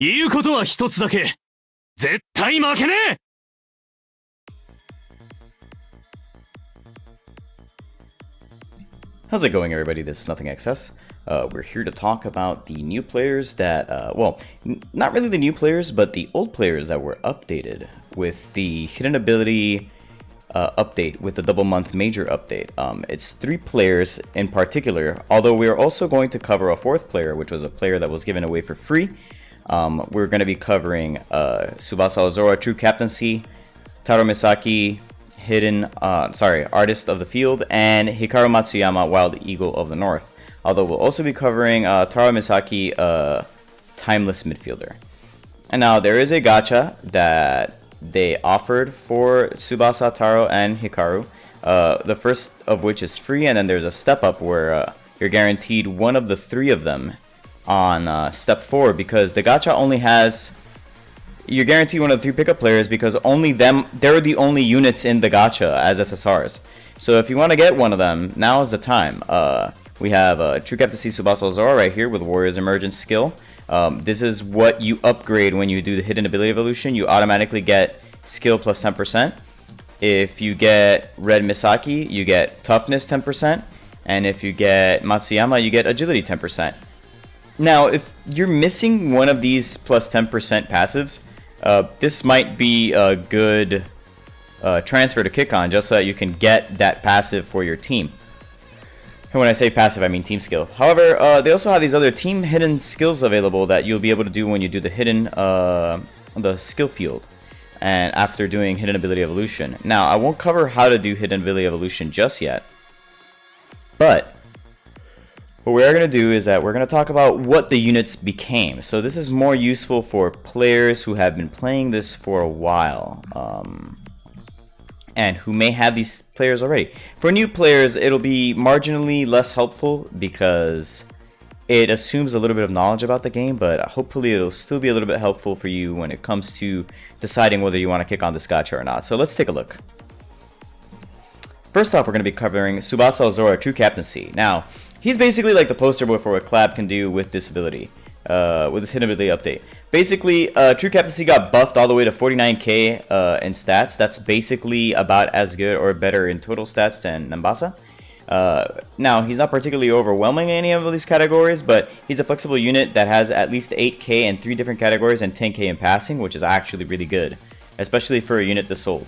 言うことは一つだけ。絶対負けねえ。 How's it going, everybody? This is Nothing XS. We're here to talk about the new players that, well, not really the new players, but the old players that were updated with the hidden ability update, with the double month major update. It's 3 players in particular, although we're also going to cover a 4th player, which was a player that was given away for free. We're going to be covering Tsubasa Ozora, True Captaincy, Taro Misaki, Artist of the Field, and Hikaru Matsuyama, Wild Eagle of the North. Although we'll also be covering Taro Misaki, Timeless Midfielder. And now there is a gacha that they offered for Tsubasa, Taro, and Hikaru. The first of which is free, and then there's a step up where you're guaranteed one of the 3 of them on step 4, because the gacha only has... You're guaranteed one of the 3 pickup players because they're the only units in the gacha as SSRs. So if you want to get one of them, now is the time. We have True Captaincy Tsubasa Ozora right here with Warrior's Emergence skill. This is what you upgrade when you do the Hidden Ability Evolution. You automatically get skill plus 10%. If you get Red Misaki, you get toughness 10%. And if you get Matsuyama, you get agility 10%. Now, if you're missing one of these plus 10% passives, this might be a good transfer to kick on, just so that you can get that passive for your team. And when I say passive, I mean team skill. However, they also have these other team hidden skills available that you'll be able to do when you do the hidden, the skill field, and after doing hidden ability evolution. Now, I won't cover how to do hidden ability evolution just yet, but what we are going to do is that we're going to talk about what the units became. So this is more useful for players who have been playing this for a while, and who may have these players already. For new players, it'll be marginally less helpful because it assumes a little bit of knowledge about the game, but hopefully it'll still be a little bit helpful for you when it comes to deciding whether you want to kick on this gacha or not. So let's take a look. First off, we're going to be covering Tsubasa Ozora, True Captaincy. Now, he's basically like the poster boy for what Clab can do with this ability, with this hidden ability update. Basically, True Captaincy got buffed all the way to 49k in stats. That's basically about as good or better in total stats than Tsubasa. Now, he's not particularly overwhelming in any of these categories, but he's a flexible unit that has at least 8k in 3 different categories and 10k in passing, which is actually really good, especially for a unit this old.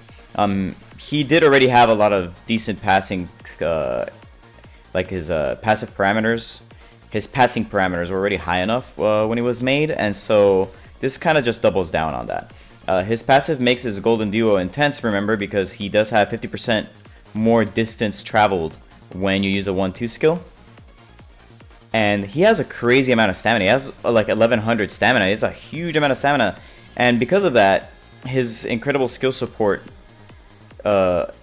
He did already have a lot of decent passing, like his passive parameters. His passing parameters were already high enough when he was made, and so this kind of just doubles down on that. His passive makes his golden duo intense, remember, because he does have 50% more distance traveled when you use a 1-2 skill. And he has a crazy amount of stamina. He has like 1100 stamina. He has a huge amount of stamina, and because of that, his incredible skill support,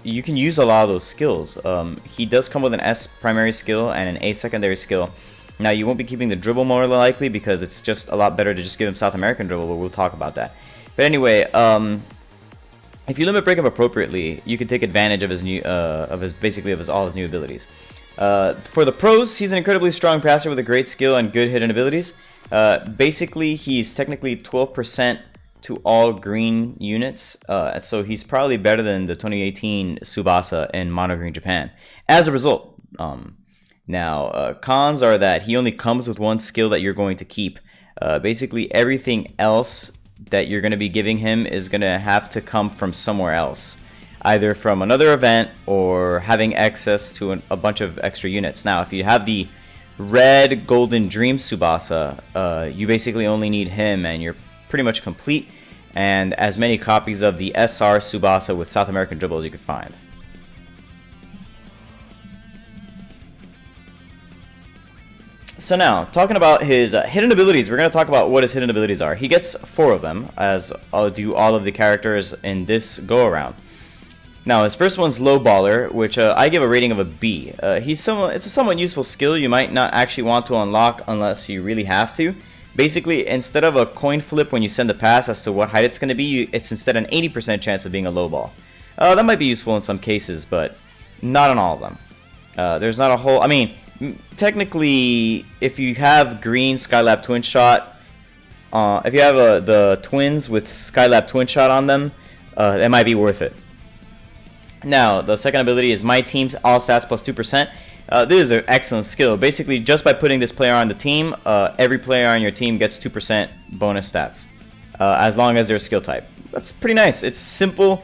you can use a lot of those skills. He does come with an S primary skill and an A secondary skill. Now, you won't be keeping the dribble more likely because it's just a lot better to just give him South American dribble, but we'll talk about that. But anyway, if you limit break him appropriately, you can take advantage of his new, all his new abilities. For the pros, he's an incredibly strong passer with a great skill and good hidden abilities. Basically, he's technically 12% to all green units, and so he's probably better than the 2018 Tsubasa in Mono Green Japan. As a result, now, cons are that he only comes with 1 skill that you're going to keep. Basically, everything else that you're going to be giving him is going to have to come from somewhere else, either from another event or having access to a bunch of extra units. Now, if you have the Red Golden Dream Tsubasa, you basically only need him and you're pretty much complete, and as many copies of the SR Tsubasa with South American dribble as you could find. So now, talking about his hidden abilities, we're going to talk about what his hidden abilities are. He gets 4 of them, as I'll do all of the characters in this go-around. Now, his first one's Lowballer, which I give a rating of a B. It's a somewhat useful skill you might not actually want to unlock unless you really have to. Basically, instead of a coin flip when you send a pass as to what height it's going to be, it's instead an 80% chance of being a low ball. That might be useful in some cases, but not in all of them. There's not a whole... I mean, technically, if you have green Skylab Twin Shot, if you have the twins with Skylab Twin Shot on them, that might be worth it. Now, the second ability is My Team's All Stats plus 2%. This is an excellent skill. Basically, just by putting this player on the team, every player on your team gets 2% bonus stats, as long as they're a skill type. That's pretty nice. It's simple,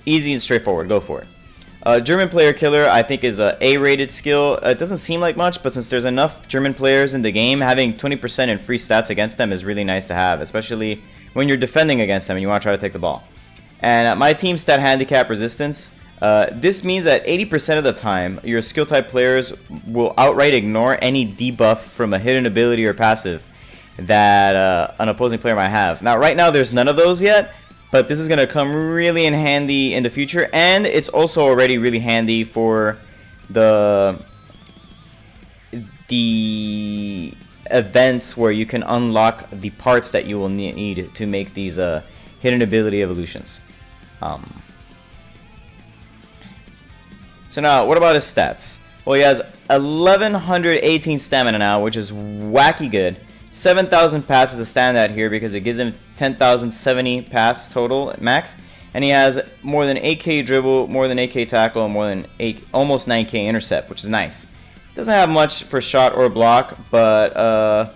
easy, and straightforward. Go for it. German Player Killer, I think, is a A-rated skill. It doesn't seem like much, but since there's enough German players in the game, having 20% in free stats against them is really nice to have, especially when you're defending against them and you want to try to take the ball. And My Team Stat Handicap Resistance, this means that 80% of the time, your skill type players will outright ignore any debuff from a hidden ability or passive that an opposing player might have. Now, right now, there's none of those yet, but this is going to come really in handy in the future, and it's also already really handy for the events where you can unlock the parts that you will need to make these hidden ability evolutions. So now, what about his stats? Well, he has 1118 stamina now, which is wacky good. 7,000 pass is a standout here because it gives him 10,070 pass total max, and he has more than 8k dribble, more than 8k tackle, and more than almost 9k intercept, which is nice. Doesn't have much for shot or block, but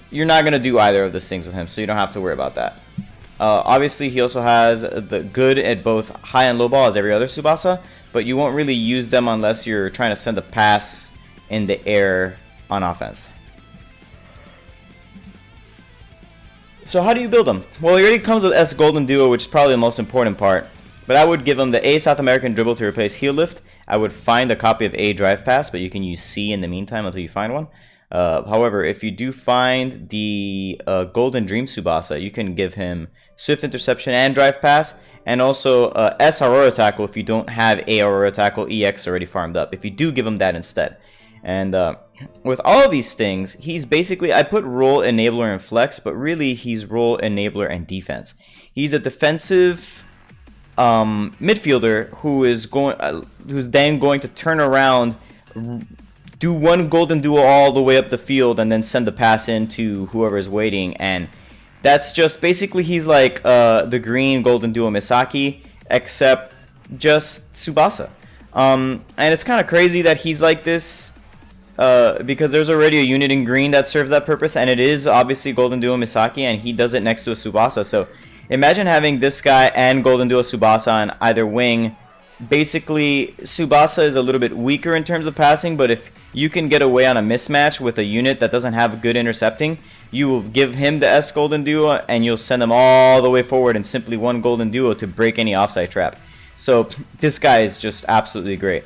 you're not gonna do either of those things with him, so you don't have to worry about that. Obviously, he also has the good at both high and low ball as every other Tsubasa, but you won't really use them unless you're trying to send a pass in the air on offense. So how do you build them? Well, he already comes with S Golden Duo, which is probably the most important part. But I would give him the A South American Dribble to replace Heel Lift. I would find a copy of A Drive Pass, but you can use C in the meantime until you find one. However, if you do find the Golden Dream Tsubasa, you can give him Swift Interception and Drive Pass, and also S Aurora Tackle if you don't have A Aurora Tackle EX already farmed up. If you do, give him that instead. And with all of these things, he's basically, I put role enabler and flex, but really he's role enabler and defense. He's a defensive midfielder who's then going to turn around, do one golden duo all the way up the field, and then send the pass into whoever is waiting. And that's just basically, he's like the green golden duo Misaki, except just Tsubasa. And it's kind of crazy that he's like this. Because there's already a unit in green that serves that purpose, and it is obviously Golden Duo Misaki, and he does it next to a Tsubasa. So imagine having this guy and Golden Duo Tsubasa on either wing. Basically, Tsubasa is a little bit weaker in terms of passing, but if you can get away on a mismatch with a unit that doesn't have good intercepting, you will give him the S Golden Duo, and you'll send him all the way forward in simply one Golden Duo to break any offside trap. So this guy is just absolutely great.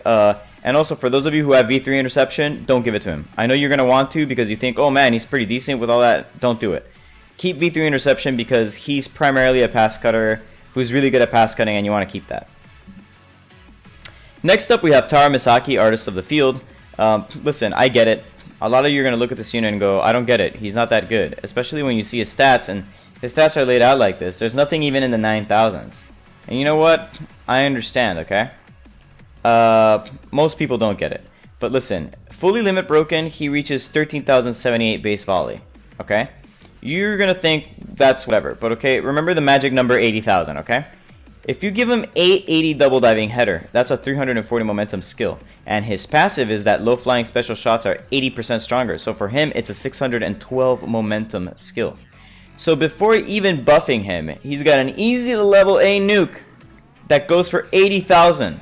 And also, for those of you who have V3 interception, don't give it to him. I know you're going to want to because you think, oh man, he's pretty decent with all that. Don't do it. Keep V3 interception because he's primarily a pass cutter who's really good at pass cutting, and you want to keep that. Next up, we have Tara Misaki, Artist of the Field. Listen, I get it. A lot of you are going to look at this unit and go, I don't get it. He's not that good. Especially when you see his stats, and his stats are laid out like this. There's nothing even in the 9,000s. And you know what? I understand, okay? Most people don't get it. But listen, fully limit broken, he reaches 13,078 base volley. Okay? You're gonna think that's whatever, but okay, remember the magic number 80,000, okay? If you give him 880 double diving header, that's a 340 momentum skill. And his passive is that low flying special shots are 80% stronger. So for him, it's a 612 momentum skill. So before even buffing him, he's got an easy to level A nuke that goes for 80,000.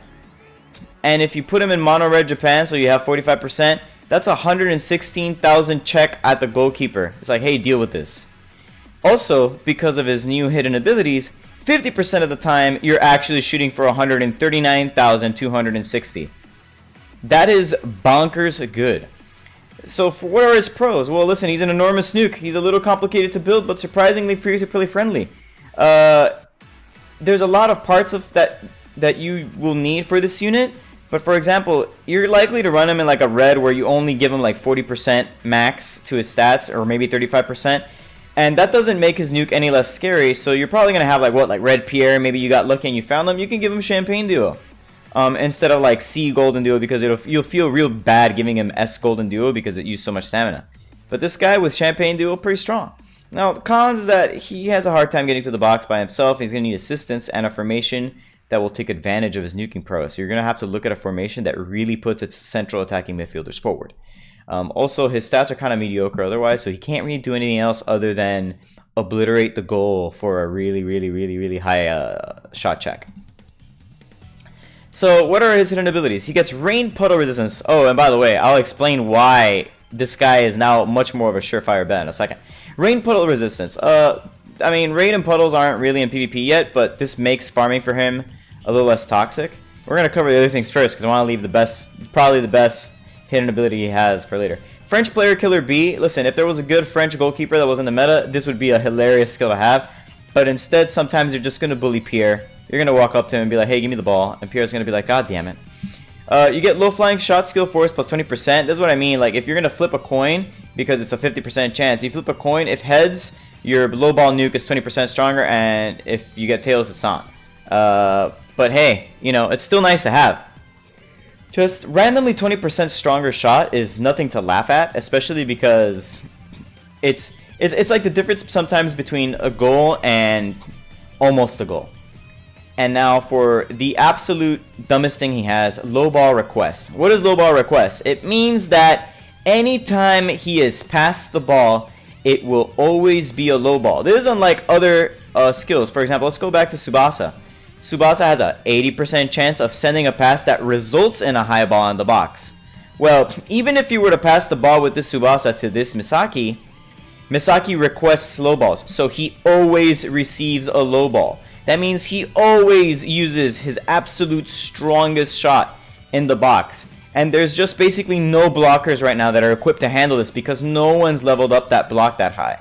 And if you put him in mono red Japan, so you have 45%, that's 116,000 check at the goalkeeper. It's like, hey, deal with this. Also, because of his new hidden abilities, 50% of the time, you're actually shooting for 139,260. That is bonkers good. So for what are his pros? Well, listen, he's an enormous nuke. He's a little complicated to build, but surprisingly free to play friendly. There's a lot of parts of that you will need for this unit. But for example, you're likely to run him in like a red where you only give him like 40% max to his stats, or maybe 35%. And that doesn't make his nuke any less scary, so you're probably going to have like Red Pierre, maybe you got lucky and you found them, you can give him Champagne Duo. Instead of like C Golden Duo, because you'll feel real bad giving him S Golden Duo because it used so much stamina. But this guy with Champagne Duo, pretty strong. Now, the cons is that he has a hard time getting to the box by himself. He's going to need assistance and a formation that will take advantage of his nuking prowess. So you're going to have to look at a formation that really puts its central attacking midfielders forward. Also, his stats are kind of mediocre otherwise, so he can't really do anything else other than obliterate the goal for a really high shot check. So what are his hidden abilities? He gets rain puddle resistance. Oh, and by the way, I'll explain why this guy is now much more of a surefire bet in a second. Rain puddle resistance. I mean, rain and puddles aren't really in PvP yet, but this makes farming for him a little less toxic. We're going to cover the other things first because I want to leave probably the best hidden ability he has for later. French player killer B. Listen, if there was a good French goalkeeper that was in the meta, this would be a hilarious skill to have. But instead, sometimes you're just going to bully Pierre. You're going to walk up to him and be like, hey, give me the ball. And Pierre's going to be like, God damn it. You get low flying shot skill force plus 20%. This is what I mean. Like, if you're going to flip a coin, because it's a 50% chance, you flip a coin. If heads, your low ball nuke is 20% stronger. And if you get tails, it's not. But hey, you know, it's still nice to have. Just randomly 20% stronger shot is nothing to laugh at, especially because it's like the difference sometimes between a goal and almost a goal. And now for the absolute dumbest thing he has, Lowball Request. What is Lowball Request? It means that anytime he is passed the ball, it will always be a low ball. This is unlike other skills. For example, let's go back to Tsubasa. Tsubasa has a 80% chance of sending a pass that results in a high ball in the box. Well, even if you were to pass the ball with this Tsubasa to this Misaki, Misaki requests low balls, so he always receives a low ball. That means he always uses his absolute strongest shot in the box. And there's just basically no blockers right now that are equipped to handle this because no one's leveled up that block that high.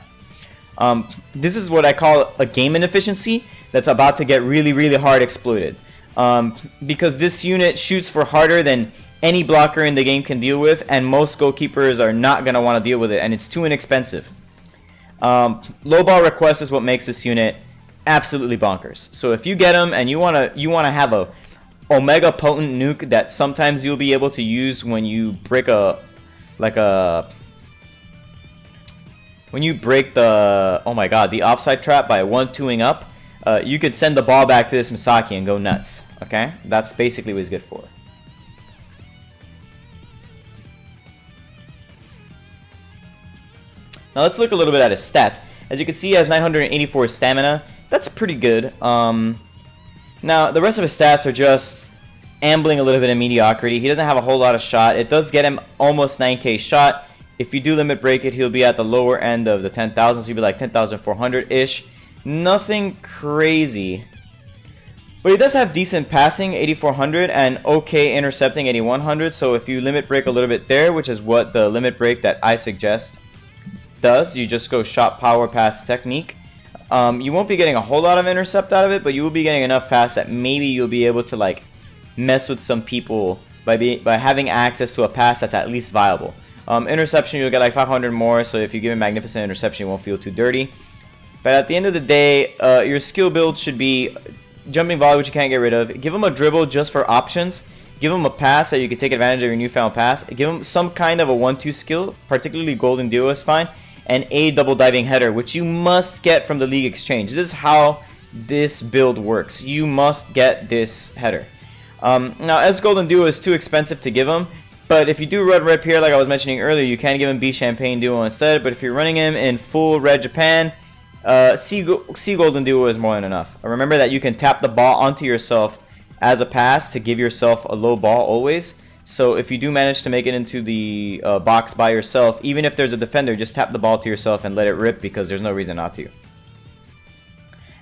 This is what I call a game inefficiency that's about to get really hard exploited. Because this unit shoots for harder than any blocker in the game can deal with, and most goalkeepers are not going to want to deal with it, and it's too inexpensive. Lowball Request is what makes this unit absolutely bonkers. So if you get him and you wanna have a omega potent nuke that sometimes you'll be able to use when you break the the offside trap by 1-2ing up, you could send the ball back to this Misaki and go nuts. Okay, that's basically what he's good for. Now let's look a little bit at his stats. As you can see, he has 984 stamina. That's pretty good. Now, the rest of his stats are just ambling a little bit of mediocrity. He doesn't have a whole lot of shot. It does get him almost 9k shot. If you do limit break it, he'll be at the lower end of the 10,000, so he'll be like 10,400-ish. Nothing crazy. But he does have decent passing, 8,400, and okay intercepting, 8,100. So if you limit break a little bit there, which is what the limit break that I suggest does, you just go shot, power, pass, technique. You won't be getting a whole lot of intercept out of it, but you will be getting enough pass that maybe you'll be able to like mess with some people by having access to a pass that's at least viable. Interception, you'll get like 500 more, so if you give him magnificent interception, you won't feel too dirty. But at the end of the day, your skill build should be jumping volley, which you can't get rid of. Give him a dribble just for options. Give him a pass so you can take advantage of your newfound pass. Give him some kind of a 1-2 skill, particularly golden duo is fine. And a double diving header, which you must get from the League Exchange. This is how this build works. You must get this header. Now, S Golden Duo is too expensive to give him, but if you do run Red Pierre, like I was mentioning earlier, you can give him B Champagne Duo instead. But if you're running him in full Red Japan, C Golden Duo is more than enough. Remember that you can tap the ball onto yourself as a pass to give yourself a low ball always. So if you do manage to make it into the box by yourself, even if there's a defender, just tap the ball to yourself and let it rip because there's no reason not to.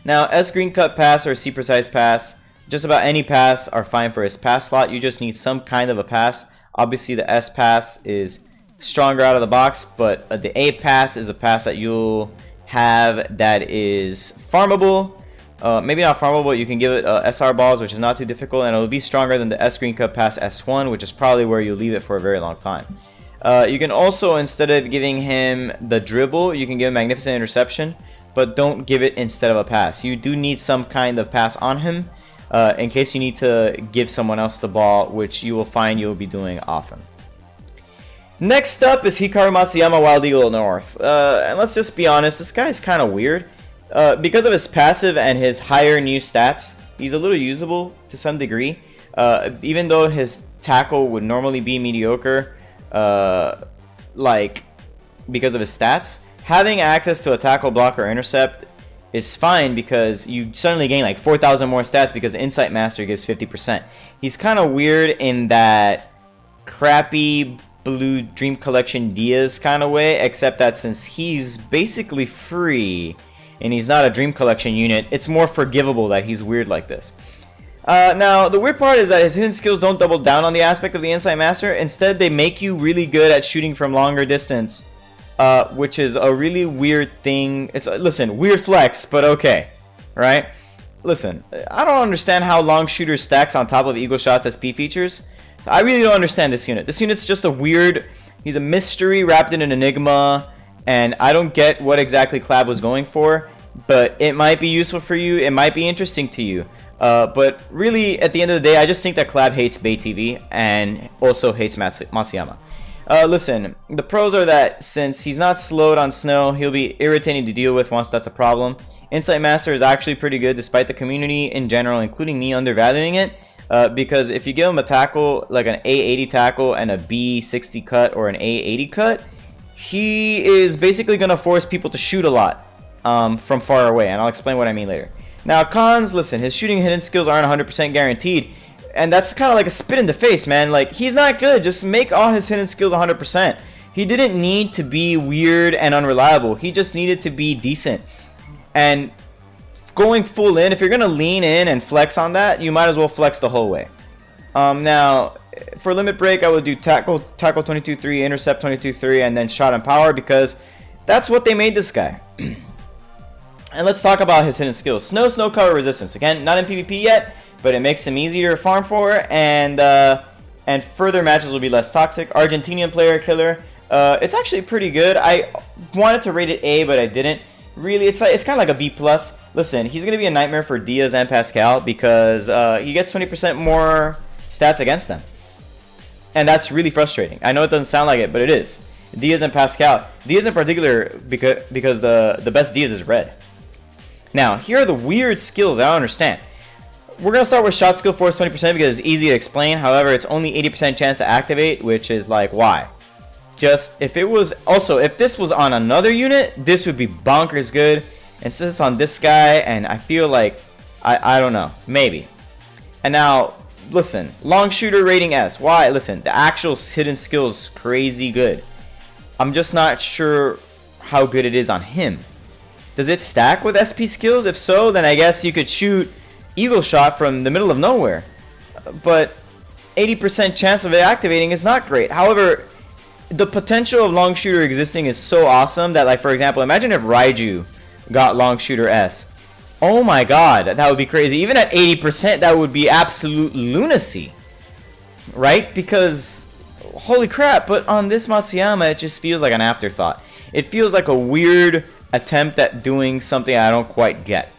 Now, S green cut pass or C precise pass, just about any pass are fine for his pass slot. You just need some kind of a pass. Obviously, the S pass is stronger out of the box, but the A pass is a pass that you'll have that is farmable. Maybe not farmable, but you can give it SR balls, which is not too difficult, and it'll be stronger than the S green cut pass S1, which is probably where you'll leave it for a very long time. You can also, instead of giving him the dribble, you can give him magnificent interception, but don't give it instead of a pass. You do need some kind of pass on him in case you need to give someone else the ball, which you will find you'll be doing often. Next up is Hikaru Matsuyama, Wild Eagle North. And let's just be honest, this guy is kind of weird. Because of his passive and his higher new stats, he's a little usable to some degree. Even though his tackle would normally be mediocre, like because of his stats, having access to a tackle, block, or intercept is fine because you suddenly gain like 4,000 more stats because Insight Master gives 50%. He's kind of weird in that crappy blue Dream Collection Diaz kind of way, except that since he's basically free and he's not a Dream Collection unit, it's more forgivable that he's weird like this. Now, the weird part is that his hidden skills don't double down on the aspect of the Insight Master. Instead, they make you really good at shooting from longer distance, which is a really weird thing. It's listen, weird flex, but okay, right? Listen, I don't understand how long shooter stacks on top of Eagle Shot's SP features. I really don't understand this unit. This unit's just a weird, he's a mystery wrapped in an enigma, and I don't get what exactly Clab was going for, but it might be useful for you, it might be interesting to you. But really, at the end of the day, I just think that Clab hates Bay TV and also hates Matsuyama. Listen, the pros are that since he's not slowed on snow, he'll be irritating to deal with once that's a problem. Insight Master is actually pretty good despite the community in general, including me, undervaluing it. Because if you give him a tackle, like an A80 tackle and a B60 cut or an A80 cut, he is basically going to force people to shoot a lot from far away, and I'll explain what I mean later. Now, cons, listen, his shooting and hidden skills aren't 100% guaranteed, and that's kind of like a spit in the face, man. Like, he's not good. Just make all his hidden skills 100%. He didn't need to be weird and unreliable. He just needed to be decent. And going full in, if you're going to lean in and flex on that, you might as well flex the whole way. Now, for limit break, I would do tackle 22-3, intercept 22-3, and then shot and power, because that's what they made this guy. And let's talk about his hidden skills. Snow cover resistance. Again, not in PvP yet, but it makes him easier to farm for, and further matches will be less toxic. Argentinian player killer. It's actually pretty good. I wanted to rate it A, but I didn't. Really, it's kind of like a B+. Listen, he's going to be a nightmare for Diaz and Pascal because he gets 20% more stats against them. And that's really frustrating. I know it doesn't sound like it, but it is. Diaz and Pascal. Diaz in particular because the best Diaz is red. Now, here are the weird skills I don't understand. We're going to start with shot skill force 20% because it's easy to explain. However, it's only 80% chance to activate, which is like, why? Just, if this was on another unit, this would be bonkers good. And since it's on this guy, and I feel like, I don't know, maybe. And now, listen, long shooter rating S. Why? Listen, the actual hidden skill is crazy good. I'm just not sure how good it is on him. Does it stack with SP skills? If so, then I guess you could shoot Eagle Shot from the middle of nowhere. But 80% chance of it activating is not great. However, the potential of long shooter existing is so awesome that, like, for example, imagine if Raiju got long shooter S. Oh my god, that would be crazy. Even at 80%, that would be absolute lunacy. Right? Because, holy crap, but on this Matsuyama, it just feels like an afterthought. It feels like a weird attempt at doing something I don't quite get.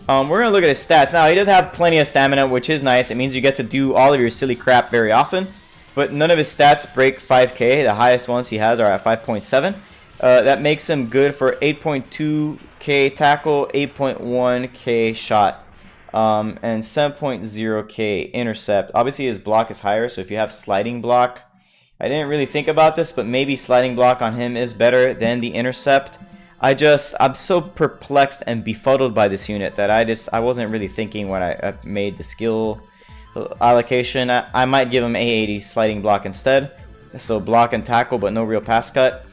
We're going to look at his stats. Now, he does have plenty of stamina, which is nice. It means you get to do all of your silly crap very often. But none of his stats break 5k. The highest ones he has are at 5.7. That makes him good for 8.2k tackle, 8.1k shot, and 7.0k intercept. Obviously, his block is higher, so if you have sliding block, I didn't really think about this, but maybe sliding block on him is better than the intercept. I'm so perplexed and befuddled by this unit that I wasn't really thinking when I made the skill allocation. I might give him A80 sliding block instead, so block and tackle but no real pass cut.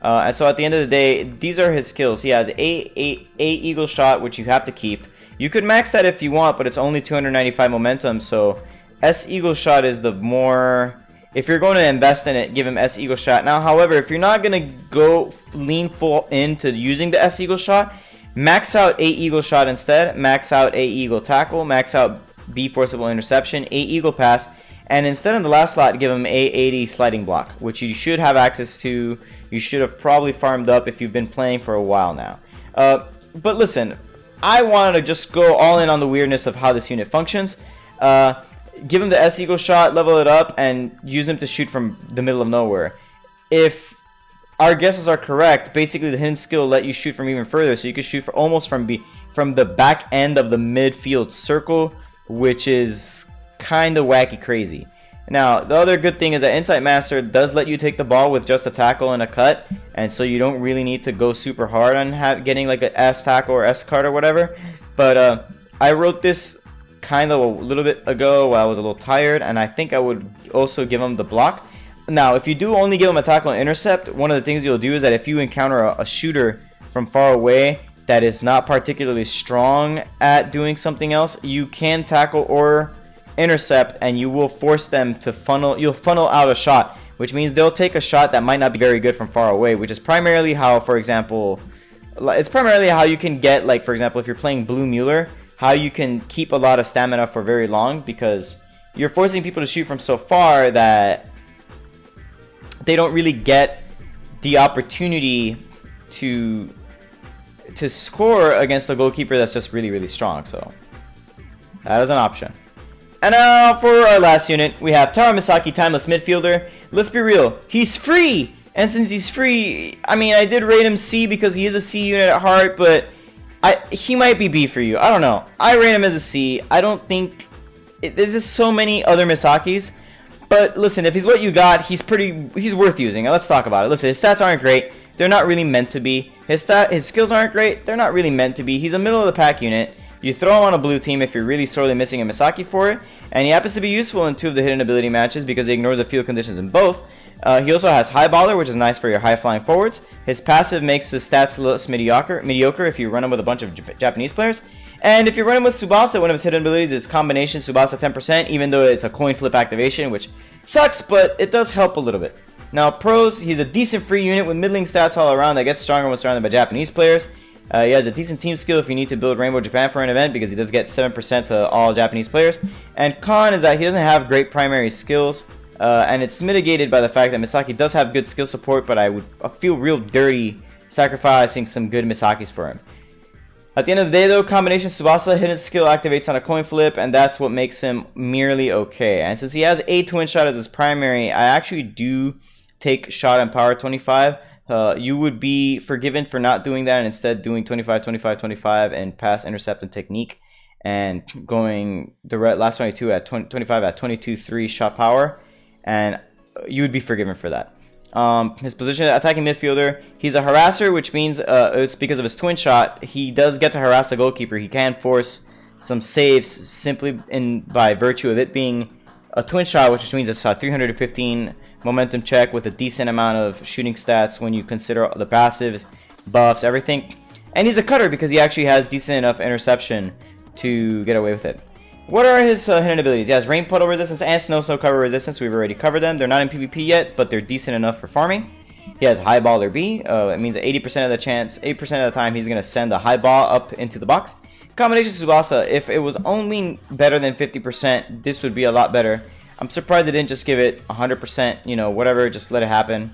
And so at the end of the day, these are his skills. He has A Eagle Shot, which you have to keep. You could max that if you want, but it's only 295 momentum, so S Eagle Shot is the more... If you're going to invest in it, give him S Eagle Shot. Now, however, if you're not going to go lean full into using the S Eagle Shot, max out A Eagle Shot instead. Max out A Eagle Tackle. Max out B Forcible Interception. A Eagle Pass. And instead of the last slot, give him A80 Sliding Block, which you should have access to. You should have probably farmed up if you've been playing for a while now. But listen, I wanted to just go all in on the weirdness of how this unit functions. Give him the S Eagle Shot, level it up, and use him to shoot from the middle of nowhere. if our guesses are correct, basically the hidden skill will let you shoot from even further, so you can shoot for almost from the back end of the midfield circle, which is kind of wacky crazy. Now, the other good thing is that Insight Master does let you take the ball with just a tackle and a cut, and so you don't really need to go super hard on getting like an S tackle or S cut or whatever. But I wrote this kind of a little bit ago while I was a little tired, and I think I would also give him the block. Now, if you do only give him a tackle and intercept, one of the things you'll do is that if you encounter a shooter from far away that is not particularly strong at doing something else, you can tackle or intercept, and you will force them to you'll funnel out a shot, which means they'll take a shot that might not be very good from far away, which is primarily how, for example, it's primarily how you can get, like, for example, if you're playing Blue Mueller, how you can keep a lot of stamina for very long, because you're forcing people to shoot from so far that they don't really get the opportunity to score against a goalkeeper that's just really, really strong. So that is an option. And now for our last unit, we have Taro Misaki, Timeless Midfielder. Let's be real, he's free! And since he's free, I mean, I did rate him C because he is a C unit at heart, but he might be B for you. I don't know. I rate him as a C. I don't think... there's just so many other Misakis. But listen, if he's what you got, he's worth using. Now, let's talk about it. Listen, his stats aren't great. They're not really meant to be. His skills aren't great. They're not really meant to be. He's a middle of the pack unit. You throw him on a blue team if you're really sorely missing a Misaki for it, and he happens to be useful in 2 of the hidden ability matches because he ignores the field conditions in both. He also has High Baller, which is nice for your high flying forwards. His passive makes his stats less mediocre if you run him with a bunch of Japanese players. And if you run him with Tsubasa, one of his hidden abilities is combination Tsubasa 10%, even though it's a coin flip activation, which sucks, but it does help a little bit. Now, pros, he's a decent free unit with middling stats all around that gets stronger when surrounded by Japanese players. He has a decent team skill if you need to build Rainbow Japan for an event, because he does get 7% to all Japanese players. And con is that he doesn't have great primary skills, and it's mitigated by the fact that Misaki does have good skill support, but I feel real dirty sacrificing some good Misakis for him. At the end of the day, though, combination Tsubasa hidden skill activates on a coin flip, and that's what makes him merely okay. And since he has a twin shot as his primary, I actually do take shot and power 25. You would be forgiven for not doing that and instead doing 25, 25, 25 and pass, intercept, and technique, and going the last 22 at 25 at 22-3 shot power, and you would be forgiven for that. His position, attacking midfielder, he's a harasser, which means it's because of his twin shot. He does get to harass the goalkeeper. He can force some saves simply by virtue of it being a twin shot, which means it's a 315 momentum check with a decent amount of shooting stats when you consider the passive, buffs, everything. And he's a cutter because he actually has decent enough interception to get away with it. What are his hidden abilities? He has rain puddle resistance and snow cover resistance. We've already covered them. They're not in PvP yet, but they're decent enough for farming. He has high baller B. It means 80% of the chance, 8% of the time, he's going to send a high ball up into the box. Combination Tsubasa, if it was only better than 50%, this would be a lot better. I'm surprised they didn't just give it 100%, you know, whatever, just let it happen.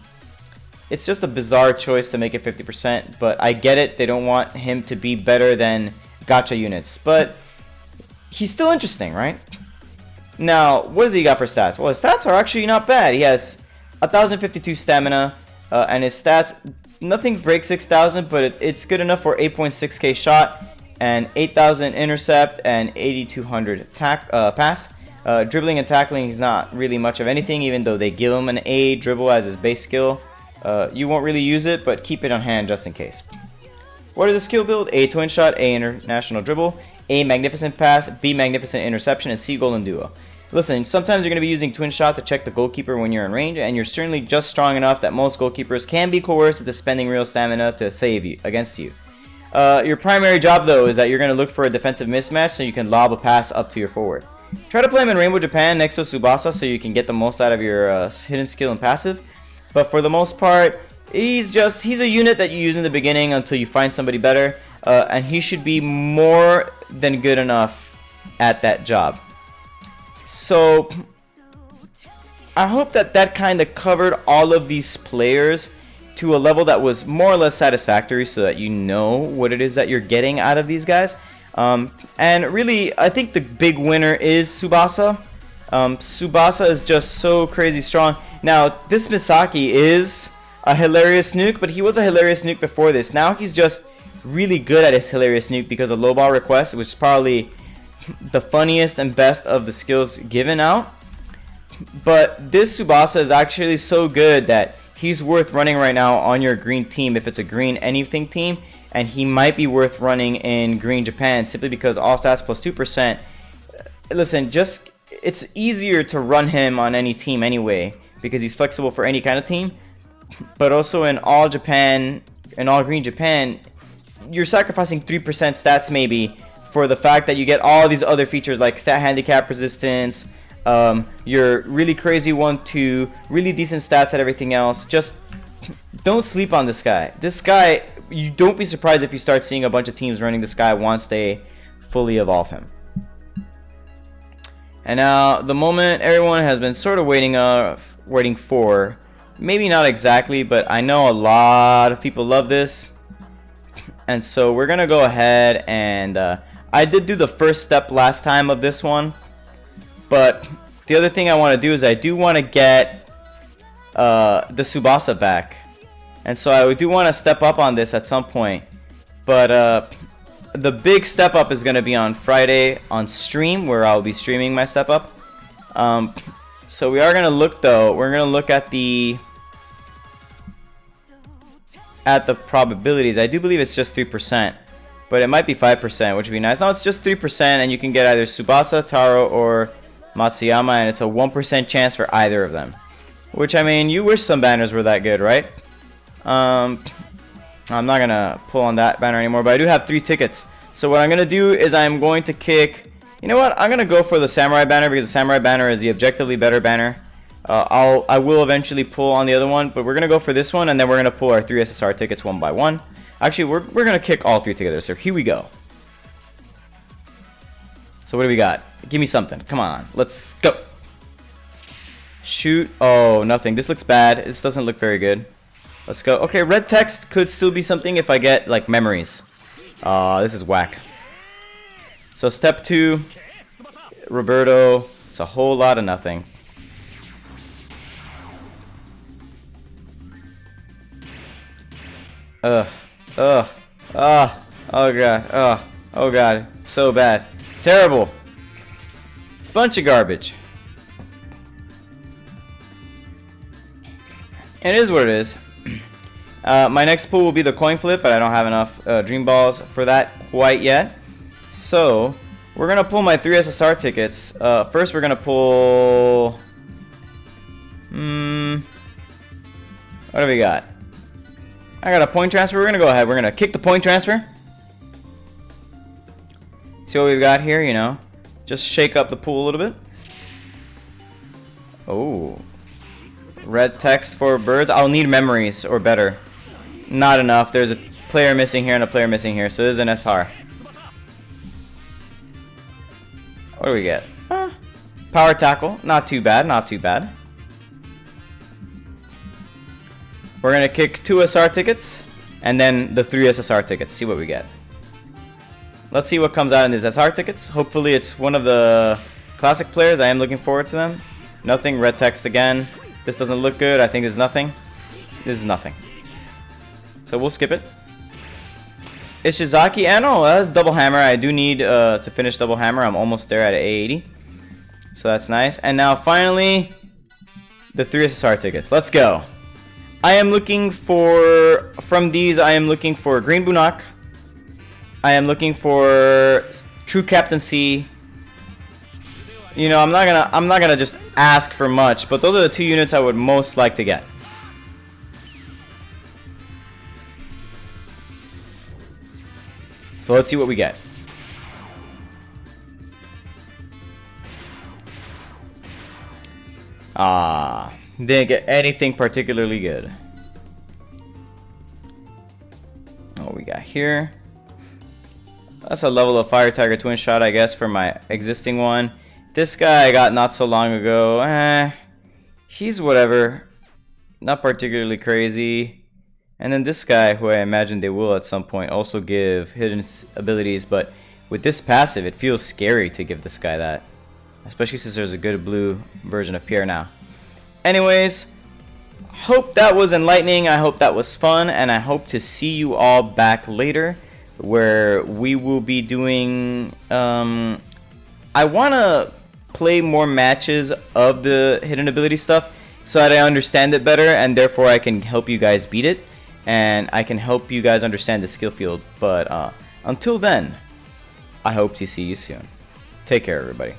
It's just a bizarre choice to make it 50%, but I get it. They don't want him to be better than gacha units, but he's still interesting, right? Now, what does he got for stats? Well, his stats are actually not bad. He has 1,052 stamina, and his stats, nothing breaks 6,000, but it's good enough for 8.6k shot, and 8,000 intercept, and 8,200 pass. Dribbling and tackling, he's not really much of anything, even though they give him an A dribble as his base skill. You won't really use it, but keep it on hand just in case. What are the skill build? A twin shot, A international dribble, A magnificent pass, B magnificent interception, and C golden duo. Listen, sometimes you're going to be using twin shot to check the goalkeeper when you're in range, and you're certainly just strong enough that most goalkeepers can be coerced into spending real stamina to save you against you. Your primary job, though, is that you're going to look for a defensive mismatch so you can lob a pass up to your forward. Try to play him in Rainbow Japan next to Tsubasa so you can get the most out of your hidden skill and passive. But for the most part, he's a unit that you use in the beginning until you find somebody better. And he should be more than good enough at that job. So I hope that kind of covered all of these players to a level that was more or less satisfactory so that you know what it is that you're getting out of these guys. And really, I think the big winner is Tsubasa. Tsubasa is just so crazy strong. Now, this Misaki is a hilarious nuke, but he was a hilarious nuke before this. Now he's just really good at his hilarious nuke because of Lowball Request, which is probably the funniest and best of the skills given out. But this Tsubasa is actually so good that he's worth running right now on your green team if it's a green anything team, and he might be worth running in green Japan simply because all stats plus 2%. Listen, just it's easier to run him on any team anyway because he's flexible for any kind of team. But also in all Japan, in all green Japan, you're sacrificing 3% stats maybe for the fact that you get all these other features like stat handicap resistance, your really crazy 1-2, really decent stats at everything else. Just don't sleep on this guy. This guy, you don't be surprised if you start seeing a bunch of teams running this guy once they fully evolve him. And now the moment everyone has been sort of waiting for, maybe not exactly, but I know a lot of people love this. And so we're gonna go ahead and I did do the first step last time of this one, but the other thing I want to do is I do want to get the Tsubasa back, and so I do want to step up on this at some point. But the big step up is going to be on Friday on stream, where I'll be streaming my step up. So we are going to look though. We're going to look at the probabilities. I do believe it's just 3%. But it might be 5%, which would be nice. No, it's just 3%, and you can get either Tsubasa, Taro, or Matsuyama, and it's a 1% chance for either of them. Which, I mean, you wish some banners were that good, right? I'm not going to pull on that banner anymore, but I do have 3 tickets. So what I'm going to do is I'm going to kick... You know what? I'm going to go for the Samurai banner, because the Samurai banner is the objectively better banner. I will eventually pull on the other one, but we're going to go for this one, and then we're going to pull our 3 SSR tickets one by one. Actually, we're going to kick all 3 together, so here we go. So what do we got? Give me something. Come on. Let's go. Shoot. Oh, nothing. This looks bad. This doesn't look very good. Let's go. Okay, red text could still be something if I get, like, memories. This is whack. So step 2, Roberto. It's a whole lot of nothing. Oh god, oh god, so bad, terrible, bunch of garbage. It is what it is. My next pull will be the coin flip, but I don't have enough dream balls for that quite yet. So we're gonna pull my 3 SSR tickets. First we're gonna pull, what do we got? I got a point transfer. We're gonna go ahead. We're gonna kick the point transfer. See what we've got here, you know. Just shake up the pool a little bit. Oh. Red text for birds. I'll need memories or better. Not enough. There's a player missing here and a player missing here. So this is an SR. What do we get? Power tackle. Not too bad. Not too bad. We're going to kick 2 SR tickets, and then the 3 SSR tickets. See what we get. Let's see what comes out in these SR tickets. Hopefully it's one of the classic players. I am looking forward to them. Nothing. Red text again. This doesn't look good. I think this is nothing. This is nothing. So we'll skip it. Ishizaki. And oh, that's double hammer. I do need to finish double hammer. I'm almost there at A80. So that's nice. And now finally, the 3 SSR tickets. Let's go. I am looking for, from these, I am looking for Green Bunak. I am looking for True Captaincy. You know, I'm not gonna just ask for much, but those are the 2 units I would most like to get. So let's see what we get. Didn't get anything particularly good. What we got here? That's a level of Fire Tiger Twin Shot, I guess, for my existing one. This guy I got not so long ago. He's whatever. Not particularly crazy. And then this guy, who I imagine they will at some point also give hidden abilities, but with this passive, it feels scary to give this guy that. Especially since there's a good blue version of Pierre now. anyways, hope that was enlightening. I hope that was fun, and I hope to see you all back later, where we will be doing. I want to play more matches of the hidden ability stuff so that I understand it better, and therefore I can help you guys beat it, and I can help you guys understand the skill field. But until then, I hope to see you soon. Take care, everybody.